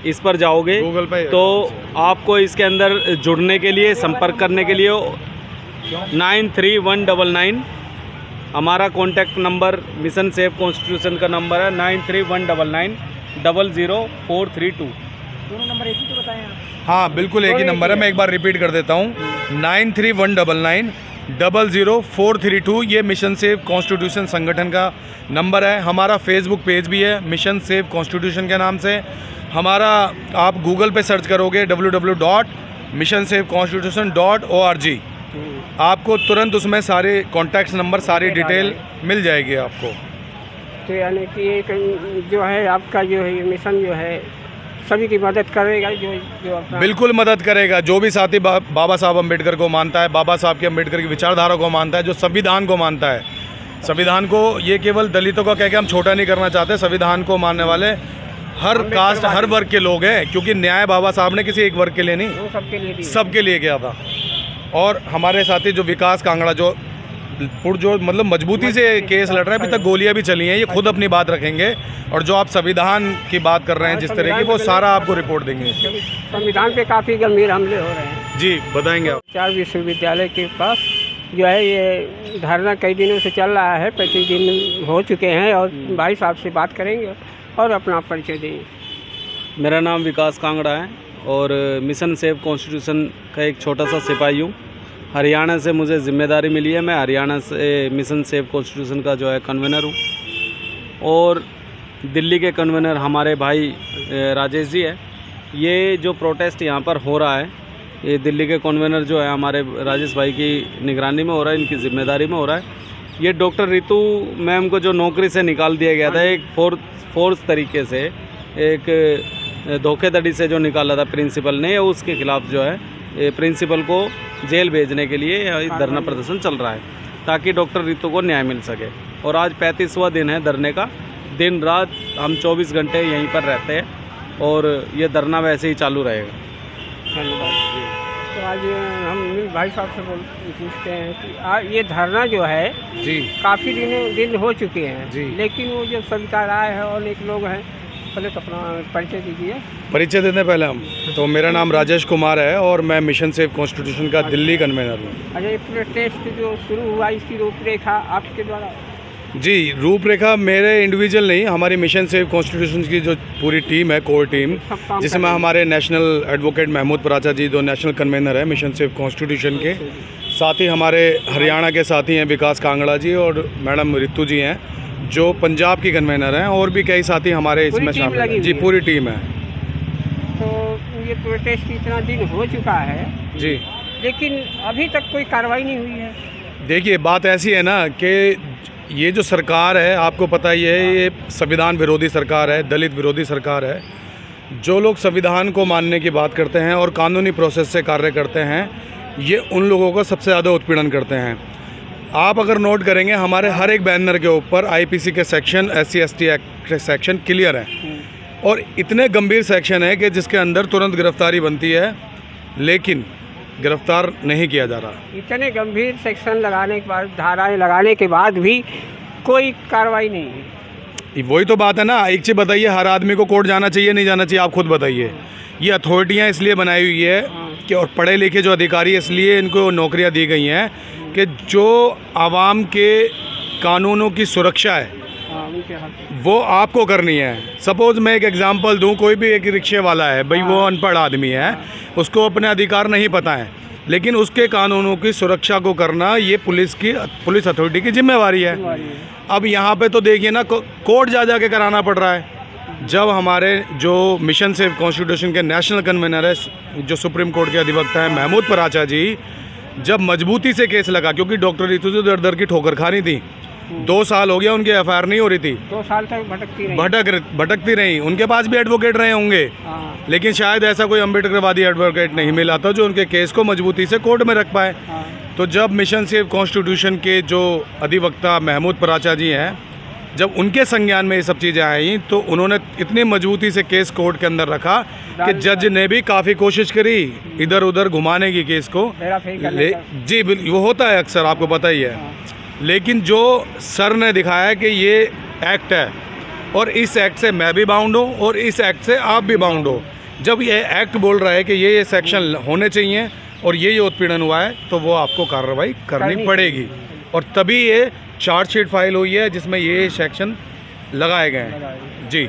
इस पर जाओगे गूगल पे तो आपको इसके अंदर जुड़ने के लिए, संपर्क करने के लिए 931999 हमारा contact number, mission save constitution का नंबर है 931999 00432। दोनों नंबर एक ही तो बताएं आप। हाँ बिल्कुल एक ही नंबर है, मैं एक बार रिपीट कर देता हूँ 931999 00432। ये मिशन सेव कॉन्स्टिट्यूशन संगठन का नंबर है। हमारा फेसबुक पेज भी है मिशन सेव कॉन्स्टिट्यूशन के नाम से। हमारा आप गूगल पे सर्च करोगे www.missionsafeconstitution.org, आपको तुरंत उसमें सारे कॉन्टैक्ट नंबर, सारी डिटेल मिल जाएगी आपको। तो यानी कि एक जो है आपका जो है ये मिशन जो है सभी की मदद करेगा, जो अपना बिल्कुल मदद करेगा। जो भी साथी बाबा साहब अम्बेडकर को मानता है, बाबा साहब के अम्बेडकर की विचारधारा को मानता है, जो संविधान को मानता है, संविधान को, ये केवल दलितों का कह के हम छोटा नहीं करना चाहते, संविधान को मानने वाले हर कास्ट, हर वर्ग के लोग हैं, क्योंकि न्याय बाबा साहब ने किसी एक वर्ग के लिए नहीं, सबके लिए किया था। और हमारे साथी जो विकास कांगड़ा, जो मतलब मजबूती से केस लड़ रहे हैं, अभी तक गोलियां भी चली हैं, ये खुद अपनी बात रखेंगे। और जो आप संविधान की बात कर रहे हैं जिस तरह की, वो सारा आपको रिपोर्ट देंगे। संविधान पे काफ़ी गंभीर हमले हो रहे हैं। जी बताएंगे आप। चार विश्वविद्यालय के पास जो है ये धरना कई दिनों से चल रहा है, 25 दिन हो चुके हैं, और भाई साहब से बात करेंगे और अपना परिचय देंगे। मेरा नाम विकास कांगड़ा है और मिशन सेव कॉन्स्टिट्यूशन का एक छोटा सा सिपाही हूँ। हरियाणा से मुझे ज़िम्मेदारी मिली है, मैं हरियाणा से मिशन सेव कॉन्स्टिट्यूशन का जो है कन्वीनर हूँ। और दिल्ली के कन्वीनर हमारे भाई राजेश जी है। ये जो प्रोटेस्ट यहाँ पर हो रहा है, ये दिल्ली के कन्वीनर जो है हमारे राजेश भाई की निगरानी में हो रहा है, इनकी ज़िम्मेदारी में हो रहा है। ये डॉक्टर रितु मैम को जो नौकरी से निकाल दिया गया था, एक फोर्स तरीके से, एक धोखेधड़ी से जो निकाला था प्रिंसिपल ने, उसके खिलाफ जो है प्रिंसिपल को जेल भेजने के लिए धरना प्रदर्शन चल रहा है, ताकि डॉक्टर रितु को न्याय मिल सके। और आज 35वां दिन है धरने का। दिन रात हम 24 घंटे यहीं पर रहते हैं और ये धरना वैसे ही चालू रहेगा। धन्यवाद। तो आज हम भाई साहब से पूछते हैं कि ये धरना जो है जी काफ़ी दिन हो चुके हैं जी, लेकिन वो जो सरकार आए हैं और एक लोग हैं, पहले तो अपना परिचय दीजिए। परिचय देते पहले हम तो, मेरा नाम राजेश कुमार है और मैं मिशन सेव कॉन्स्टिट्यूशन का दिल्ली कन्वीनर हूँ। अच्छा, ये प्रोटेस्ट जो शुरू हुआ, इसकी रूपरेखा आपके द्वारा? जी, रूपरेखा मेरे इंडिविजुअल नहीं, हमारी मिशन सेव कॉन्स्टिट्यूशन की जो पूरी टीम है, कोर टीम, जिसमें हमारे नेशनल एडवोकेट महमूद पराचा जी, जो नेशनल कन्वीनर है मिशन सेव कॉन्स्टिट्यूशन के, साथ ही हमारे हरियाणा के साथी हैं विकास कांगड़ा जी और मैडम रितु जी हैं जो पंजाब की कन्वीनर हैं, और भी कई साथी हमारे इसमें शामिल हैं। जी पूरी टीम है। तो ये प्रोटेस्ट इतना दिन हो चुका है जी, लेकिन अभी तक कोई कार्रवाई नहीं हुई है। देखिए बात ऐसी है ना कि ये जो सरकार है, आपको पता ही है, ये संविधान विरोधी सरकार है, दलित विरोधी सरकार है। जो लोग संविधान को मानने की बात करते हैं और कानूनी प्रोसेस से कार्य करते हैं, ये उन लोगों का सबसे ज़्यादा उत्पीड़न करते हैं। आप अगर नोट करेंगे, हमारे हर एक बैनर के ऊपर आईपीसी के सेक्शन, SC/ST एक्ट के सेक्शन क्लियर है, और इतने गंभीर सेक्शन है कि जिसके अंदर तुरंत गिरफ्तारी बनती है, लेकिन गिरफ्तार नहीं किया जा रहा। इतने गंभीर सेक्शन लगाने के बाद, धाराएं लगाने के बाद भी कोई कार्रवाई नहीं है। वही तो बात है ना। एक चीज़ बताइए, हर आदमी को कोर्ट जाना चाहिए, नहीं जाना चाहिए? आप खुद बताइए। ये अथॉरिटियाँ इसलिए बनाई हुई है कि, और पढ़े लिखे जो अधिकारी, इसलिए इनको नौकरियां दी गई हैं कि जो आवाम के कानूनों की सुरक्षा है वो आपको करनी है। सपोज़ मैं एक एग्जांपल दूं, कोई भी एक रिक्शे वाला है भाई, वो अनपढ़ आदमी है, उसको अपने अधिकार नहीं पता है, लेकिन उसके कानूनों की सुरक्षा को करना ये पुलिस अथॉरिटी की जिम्मेवारी है। अब यहाँ पे तो देखिए ना, कोर्ट जा के कराना पड़ रहा है। जब हमारे जो मिशन सेव कॉन्स्टिट्यूशन के नेशनल कन्वीनर है, जो सुप्रीम कोर्ट के अधिवक्ता हैं महमूद पराचा जी, जब मजबूती से केस लगा, क्योंकि डॉक्टर रितु से दर की ठोकर खानी थी, 2 साल हो गया उनकी FIR नहीं हो रही थी, 2 साल तक भटकती रही। उनके पास भी एडवोकेट रहे होंगे, लेकिन शायद ऐसा कोई अम्बेडकरवादी एडवोकेट नहीं मिला था जो उनके केस को मजबूती से कोर्ट में रख पाए। तो जब मिशन सेव कॉन्स्टिट्यूशन के जो अधिवक्ता महमूद पराचा जी हैं, जब उनके संज्ञान में ये सब चीज़ें आई, तो उन्होंने इतनी मजबूती से केस कोर्ट के अंदर रखा कि जज ने भी काफ़ी कोशिश करी इधर उधर घुमाने की केस को। जी वो होता है अक्सर, आपको पता ही है। लेकिन जो सर ने दिखाया कि ये एक्ट है, और इस एक्ट से मैं भी बाउंड हूँ और इस एक्ट से आप भी बाउंड हो। जब ये एक्ट बोल रहा है कि ये सेक्शन होने चाहिए और ये उत्पीड़न हुआ है, तो वो आपको कार्रवाई करनी पड़ेगी। और तभी ये चार्जशीट फाइल हुई है जिसमें ये सेक्शन लगाए गए हैं। जी।